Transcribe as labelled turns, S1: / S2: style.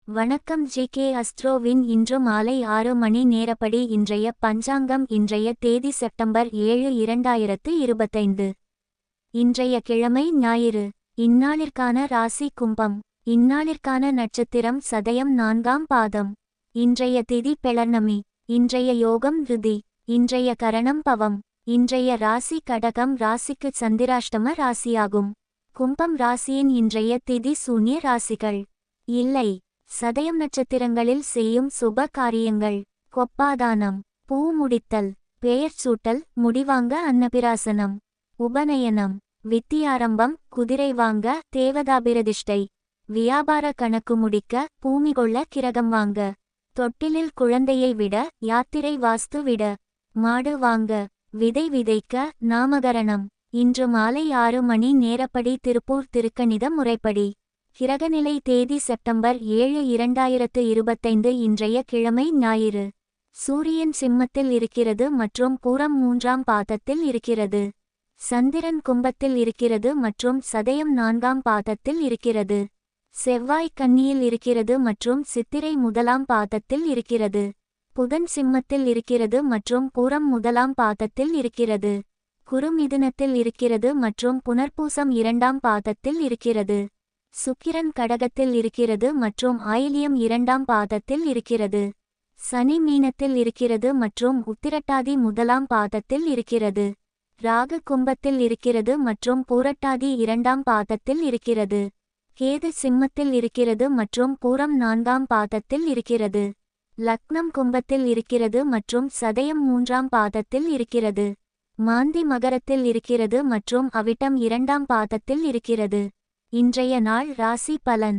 S1: வணக்கம் ஜி.கே. அஸ்ட்ரோவின் இன்று மாலை 6 மணி நேரப்படி இன்றைய பஞ்சாங்கம். இன்றைய தேதி செப்டம்பர் 7, 2025. இன்றைய கிழமை ஞாயிறு. இந்நாளிற்கான ராசி கும்பம். இந்நாளிற்கான நட்சத்திரம் சதயம் 4ஆம் பாதம். இன்றைய திதி பெளர்ணமி. இன்றைய யோகம் ருதி. இன்றைய கரணம் பவம். இன்றைய ராசி கடகம். ராசிக்கு சந்திராஷ்டம ராசியாகும். கும்பம் ராசியின் இன்றைய திதி சூன்ய ராசிகள் இல்லை. சதயம் நட்சத்திரங்களில் செய்யும் சுப காரியங்கள்: கொப்பாதானம், பூ முடித்தல், பெயர் சூட்டல், முடிவாங்க, அன்னபிராசனம், உபநயனம், வித்தியாரம்பம், குதிரை வாங்க, தேவதாபிரதிஷ்டை, வியாபார கணக்கு முடிக்க, பூமி கொள்ள, கிரகம் வாங்க, தொட்டிலில் குழந்தையை விட, யாத்திரை வாஸ்து விட, மாடு வாங்க, விதை விதைக்க, நாமகரணம். இன்று மாலை 6 மணி நேரப்படி திருப்பூர் திருக்கணித முறைப்படி. கிரகநிலை தேதி செப்டம்பர் 7, 2025. இன்றைய கிழமை ஞாயிறு. சூரியன் சிம்மத்தில் இருக்கிறது மற்றும் பூரம் 3ஆம் பாதத்தில் இருக்கிறது. சந்திரன் கும்பத்தில் இருக்கிறது மற்றும் சதயம் 4ஆம் பாதத்தில் இருக்கிறது. செவ்வாய் கன்னியில் இருக்கிறது மற்றும் சித்திரை 1ஆம் பாதத்தில் இருக்கிறது. புதன் சிம்மத்தில் இருக்கிறது மற்றும் பூரம் 1ஆம் பாதத்தில் இருக்கிறது. குரு மிதுனத்தில் இருக்கிறது மற்றும் புனர்பூசம் 2ஆம் பாதத்தில் இருக்கிறது. சுக்கிரன் கடகத்தில் இருக்கிறது மற்றும் ஆயில்யம் 2ஆம் பாதத்தில் இருக்கிறது. சனி மீனத்தில் இருக்கிறது மற்றும் உத்திரட்டாதி 1ஆம் பாதத்தில் இருக்கிறது. ராகு கும்பத்தில் இருக்கிறது மற்றும் பூரட்டாதி 2ஆம் பாதத்தில் இருக்கிறது. கேது சிம்மத்தில் இருக்கிறது மற்றும் பூரம் 4ஆம் பாதத்தில் இருக்கிறது. லக்னம் கும்பத்தில் இருக்கிறது மற்றும் சதயம் 3ஆம் பாதத்தில் இருக்கிறது. மாந்தி மகரத்தில் இருக்கிறது மற்றும் அவிட்டம் 2ஆம் பாதத்தில் இருக்கிறது. இன்றைய நாள் ராசி பலன்.